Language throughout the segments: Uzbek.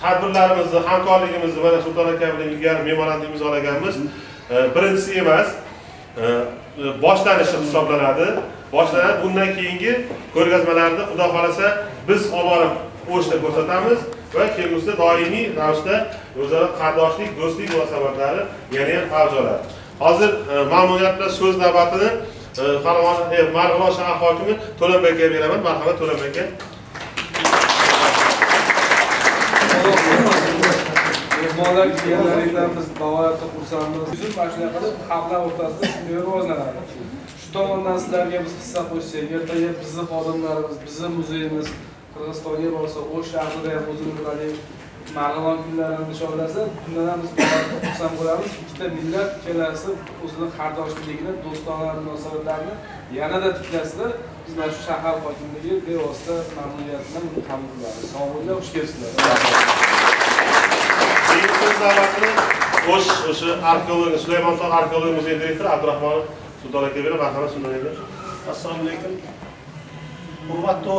tadbirlarimizni, hamkorligimizni mana Sulton aka bilan ilgari memorandum imzolaganmiz. Birinchisi emas, boshlanishi hisoblanadi. Boshlanadi. Bundan keyingi ko'rgazmalarni Xudo xolasa biz olib borib O'shda ko'rsatamiz va kelgusida doimiy ravishda o'zaro qardoshlik, do'stlik munosabatlari yana ham avj oladi. Hozir mamnuniyat bilan so'z navbatini Marg'ilon shahar hokimi To'lanbek akaga beraman. Marhamat To'lanbek aka. Mehmonlar kelganlaringdan biz bavoyatda xursandmiz. Bizim mana shunday qilib xalqlar o'rtasida shunday rivojlanadi. Shu tomondan sizlarga biz hissa qo'shsak, ertaga bizni xodimlarimiz, bizni muzeyimiz Qirg'izistonga borsa, O'sh shahrida ham o'zini biladi. Marg'ilon kunlarini nishonlasa, bundan ham biz bavoyatda xursand bo'lamiz. Ikkita millat kelasi o'zini qardoshligini, do'stona munosabatlarni yanada tiklasida biz mana shu shahar hokimligi bevosita mamnuniyat bilan buni qabul qilamiz. Sog' bo'linglar, xush kelibsizlar. O'sha arxeolog Sulaymantog' arxeolog muzeyi direktori Abdurahmon Sulton aka bilan marhamat sunaymiz. Assalomu alaykum. Hurmatli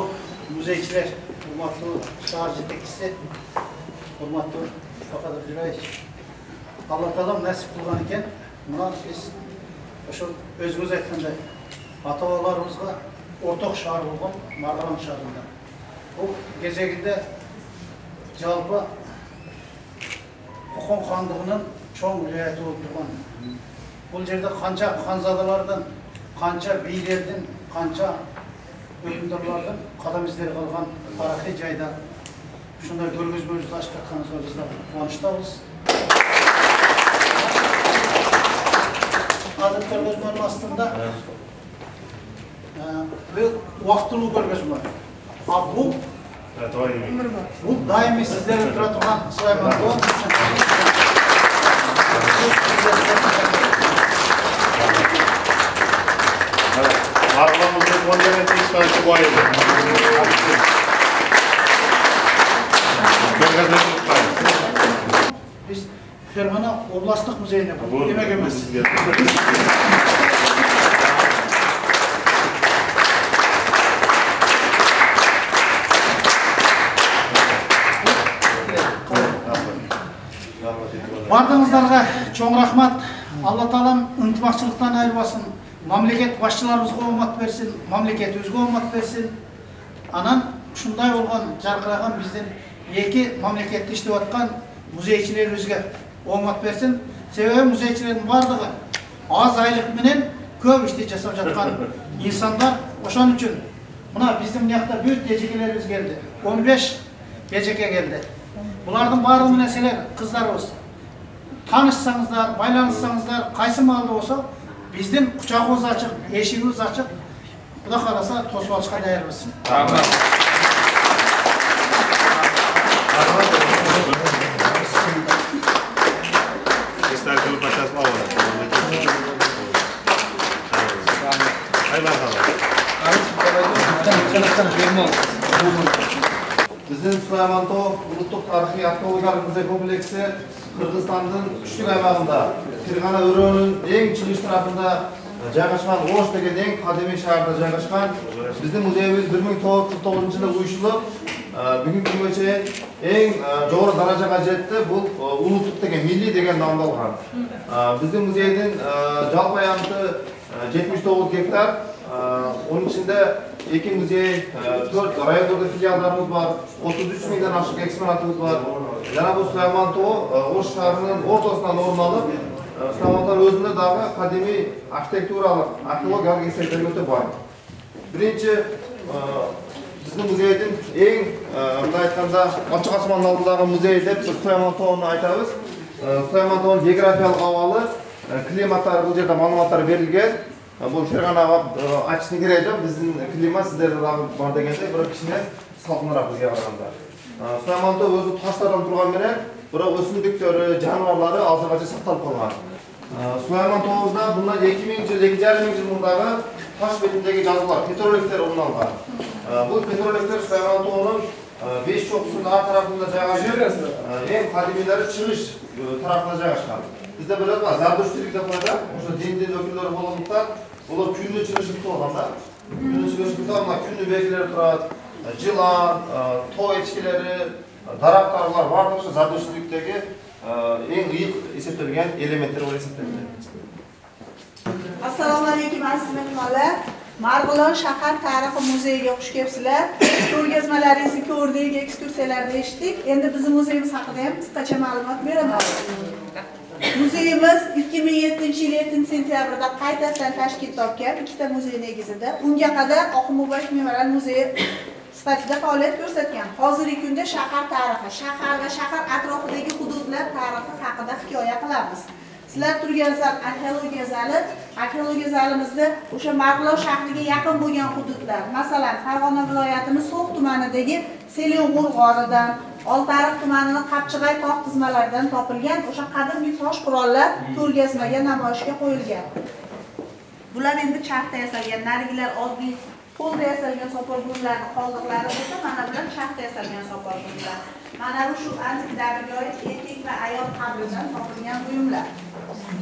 muzeychilar, hurmatli shahar yetakchisi, hurmatli Shafaqat Jo'rayev. Alloh taolo nasib qilgan ekan, buni biz o'sha o'zimiz aytganda ata-bobolarimizga o'rtoq shahar bo'lgan Marg'ilon shahrida. Bu gezeginde jalpa Qo'qon xonligining cho'ng viloyati bo'lib turgan. Bu yerda qancha xonzodalardan, qancha beylerdan, qancha hukmdorlardan qadam izlari qolgan tarixiy joyda shunday ko'rgazmamizni ochib ketganimizga bizlar quvonchlidirmiz. Hozir ko'rgazmaning ostida bu vaqtli ko'rgazma. Bu daimiy sizlarga tura turgan Sulaymantog' Marg'ilonda bo'lgan eksperimentchi bor edi. Biz Ferg'ona oblastlik muzeyine demek emas. Bardığınızlarga çoğun rahmat. Allah Taalam ıntımaqçılıktan ayırmasın. Mamleket başçılarımızga omad versin, mamleket özgü omad versin. Anan şunday olgan, jarqıragan bizden iki mamlekette işlep atkan muzeyçilerimizge omad versin. Sebebi muzeyçilerin bardığı az aylık menen köp işti jasap жатқан insanlar. Oşan üçün buna bizim yakta büyük becekelerimiz geldi. 15 beceke geldi. Bulardan barığı meseler kızlarımız. Tanışsanızlar, baylanışsanızlar, kaysı malda olsa bizden kucağımız açık, eşiğimiz açık. Bu da kalasa toz balçığa değerimiz. Tamam. Bizim Sulaymantog' Uluttuk Tarixiy Arxeologik Muzey kompleksi Kırgızistan'ın üçlük aymağında, Ferg'ona O'ronining eng chiqish tarafında joylashgan O'sh degan eng qadimiy shaharda joylashgan. Bizning muzeyimiz 1949-yilda uyushilib, bugungi kungacha eng yuqori darajaga yetdi. Bu Uluttuk degan milliy degan nomda olgan. Bizning muzeyning jalp aymog'i 79 gektar. Onun içinde iki müze, 4 rayonlarda filiallarımız var, 33 binden aşık eksponatımız var. Yani bu Sulaymantog' O'sh şehrinin ortasından orun alıp, Sulaymantog' özünde dağı kademi arxitekturalık, arxeologik eserleri öte var. Birinci, bizim muzeyden en aytganda açık asmanın altındagi muzey deb Sulaymantog'ni aytamiz. Sulaymantog'ning geografiyalik ahvoli, klimatlari bu yerda ma'lumotlar berilgan. Bu Ferg'ona açishni kerak yo'q. Bizning klimat sizlarda bor deganda bir kishini salqinroq bizga qaraganda. Sulaymantog' o'zi toshlardan turgan bilan biroq o'simliklari, jonivorlari hozirgacha saqlanib qolgan. Sulaymantog'da bundan 2000 yil, 2,5 yil bundagi tosh betidagi yozuvlar, petroliflar o'rnalgan. Bu petroliflar Sulaymantog'ning 5 cho'qqisining har tarafida joylashgan. Eng qadimiylari chiqish tarafida joylashgan. Bizde böyle var, Zardüştürk depoda, o'sha din vakilleri bo'lganlikdan, ular kunni chiqishi bitta olganda, kunni chiqishi bitta, mana kunni belgilari turadi. Jilan, to'y echkilari, tarafdorlar bardigi zardo'shlikdagi eng yirik hisoblangan elementlar bo'lib hisoblanadi. Assalomu alaykum aziz mehmonlar. Marg'ilon shahar tarixi muzeyiga xush kelibsizlar. Ko'rgazmalaringizni ko'rdik, ekskursiyalarni eshitdik. Endi bizning muzeyimiz haqida ham qisqacha ma'lumot beraman. Muzeyimiz 2007-yil 7-sentyabrda qaytadan tashkil topgan ikkita muzey negizida. Unga qadar Oxun Muborak Memorial muzeyi sifatida faoliyat ko'rsatgan. Hozirgi kunda shahar tarixi, shahar va shahar atrofidagi hududlar tarixi haqida hikoya qilamiz. Sizlar turgan zal arxeologiya zali. Arxeologiya zalimizda o'sha Marg'ilon shahriga yaqin bo'lgan hududlar, masalan, Farg'ona viloyatining So'x tumanidagi Seling'ur g'oridan, Oltiariq tumanining Qapchig'ay tog' tizmalaridan topilgan o'sha qadimgi tosh qurollar ko'rgazmaga namoyishga qo'yilgan. Bular endi charxda yasalgan, narigilar oddiy qo'lda yasalgan sopol buyumlarning qoldiqlari bo'lsa, mana bular charxda yasalgan sopol buyumlar. Mana bu shu antik davrga oid erkak va ayol qabridan topilgan buyumlar.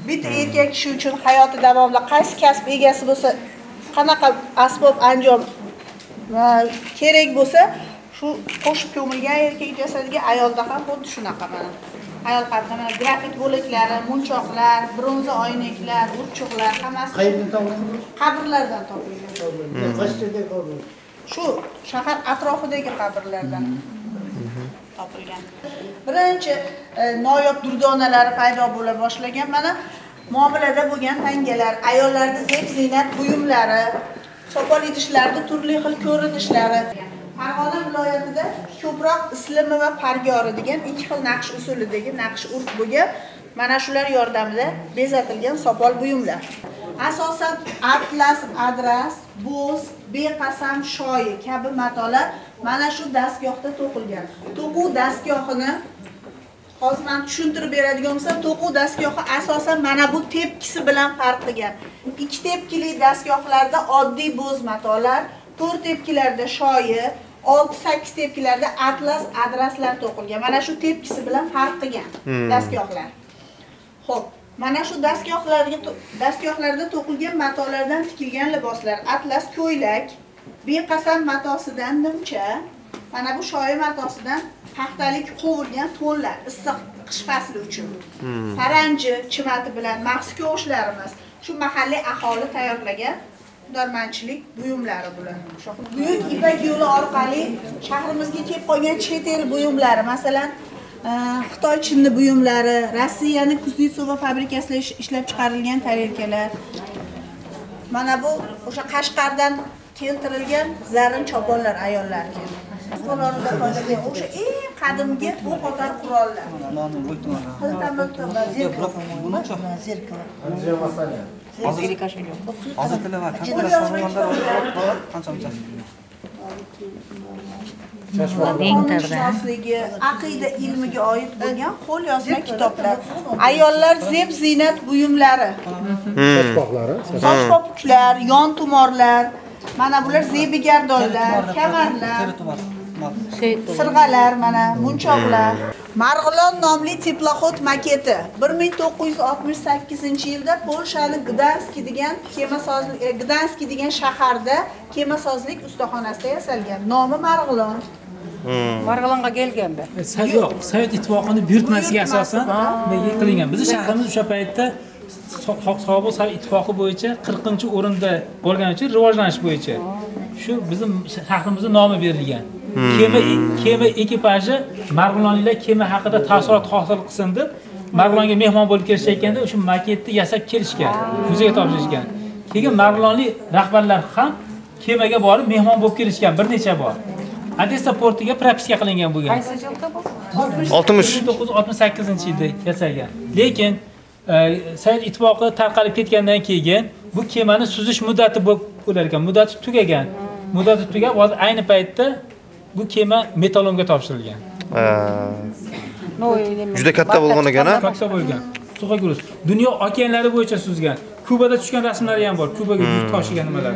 Bitta erkak kishi uchun hayoti davomida qaysi kasb egasi bo'lsa, qanaqa asbob anjom kerak bo'lsa, shu qo'shib ko'milgan erkak jasadiga ayolda ham xuddi shunaqa mana. Ayol qabrida mana grafit bo'laklari, munchoqlar, bronza oynaklar, urchuqlar hammasi Qayerdan topilgan? qabrlardan topilgan. Qashqarda topilgan. Shu shahar atrofidagi qabrlardan topilgan. Birinchi noyob durdonalari paydo bo'la boshlagan. Mana muomalada bo'lgan tangalar, ayollarning zeb-ziynat buyumlari, sopol idishlarda turli xil ko'rinishlari. Farg'ona viloyatida ko'proq islimi va pargori degan ikki xil naqsh usulidagi naqsh urf bo'lgan. Mana shular yordamida bezatilgan sopol buyumlar. Asosan atlas, adras, bo'z, beqasam, shoyi kabi matolar mana shu dastgohda to'qilgan. To'quv dastgohini hozir men tushuntirib beradigan bo'lsam, to'quv dastgohi asosan mana bu tepkisi bilan farq qilgan. Ikki tepkili dastgohlarda oddiy bo'z matolar, to'rt tepkilarda shoyi, 6-8 tepkilarda atlas, adraslar to'qilgan. Mana shu tepkisi bilan farq qilgan dastgohlar. Xo'p, mana shu dastgohlarda to'qilgan matolardan tikilgan liboslar, atlas ko'ylak, beqasam matosidan nimcha, mana bu shoyi matosidan paxtalik qo'vilgan to'nlar, issiq qish fasli uchun. Paranji chimati bilan maxsus ko'shlarimiz, shu mahalliy aholi tayyorlagan hunarmandchilik buyumlari bular. Buyuk Ipak yo'li orqali shahrimizga kelib qolgan chet el buyumlari, masalan, Xitoy chinni buyumlari, Rossiyaning Kuznetsova fabrikasida ishlab chiqarilgan tarelkalar. Mana bu o'sha Qashqardan keltirilgan zarin choponlar ayollarga. Qo'llarida qolgan o'sha eng qadimgi bu qator qurollar. Aqida ilmiga oid bo'lgan qo'l yozma kitoblar. Ayollar zeb ziynat buyumlari. Soch popuklar, yon tumorlar, mana bular zebigardonlar, kamarlar, sirg'alar, mana munchoqlar. Marg'ilon nomli teploxod maketi 1968-yilda Polshaning Gdansk degan shaharda kemasozlik ustaxonasida yasalgan. Nomi Marg'ilon. Marg'ilonga kelganda. Yo'q, Sovet ittifoqining buyurtmasiga asosan qilingan. Bizning shahrimiz o'sha paytda sobiq Sovet ittifoqi bo'yicha 40-o'rinda bo'lgani uchun rivojlanish bo'yicha shu bizning shahrimizning nomi berilgan. Kema ekipaji Marg'ilonliklar kema haqida taassurot hosil qilsin deb Marg'ilonga mehmon bo'lib kelishayotganda o'sha maketni yasab kelishgan, muzeyga topshirishgan. Keyin Marg'ilonlik rahbarlar ham kemaga borib mehmon bo'lib kelishgan bir necha bor. Odessa portiga propiska qilingan bo'lgan. Qaysi yilda bu? 1968-yilda yasalgan. Lekin Sovet ittifoqi tarqalib ketgandan keyin bu kemani suzish muddati bo'lar ekan, muddati tugagan. Muddati tugab, hozir ayni paytda bu kema metallomga topshirilgan. Juda katta bo'lgan ekan-a? Katta bo'lgan. Suxoy gruz. Dunyo okeanlari bo'yicha suzgan. Kubada tushgan rasmlari ham bor. Kubaga yuk tashigan nimalar.